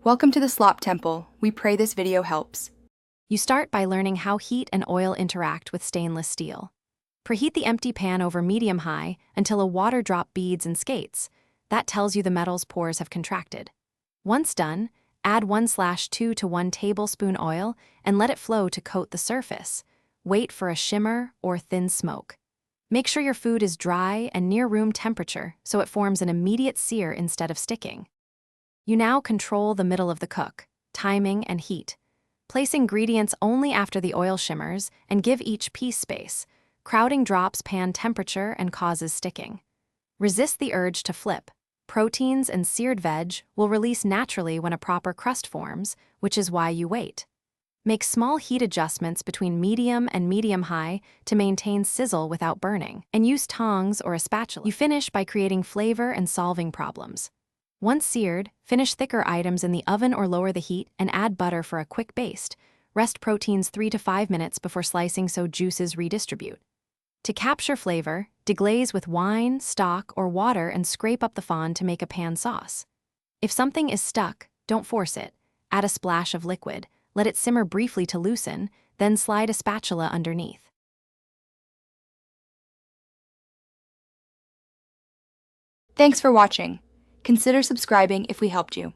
Welcome to the Slop Temple. We pray this video helps. You start by learning how heat and oil interact with stainless steel. Preheat the empty pan over medium-high until a water drop beads and skates. That tells you the metal's pores have contracted. Once done, add 1/2 to 1 tablespoon oil and let it flow to coat the surface. Wait for a shimmer or thin smoke. Make sure your food is dry and near room temperature so it forms an immediate sear instead of sticking. You now control the middle of the cook, timing and heat. Place ingredients only after the oil shimmers and give each piece space. Crowding drops pan temperature and causes sticking. Resist the urge to flip. Proteins and seared veg will release naturally when a proper crust forms, which is why you wait. Make small heat adjustments between medium and medium-high to maintain sizzle without burning, and use tongs or a spatula. You finish by creating flavor and solving problems. Once seared, finish thicker items in the oven or lower the heat and add butter for a quick baste. Rest proteins 3 to 5 minutes before slicing so juices redistribute. To capture flavor, deglaze with wine, stock, or water and scrape up the fond to make a pan sauce. If something is stuck, don't force it. Add a splash of liquid. Let it simmer briefly to loosen, then slide a spatula underneath. Thanks for watching. Consider subscribing if we helped you.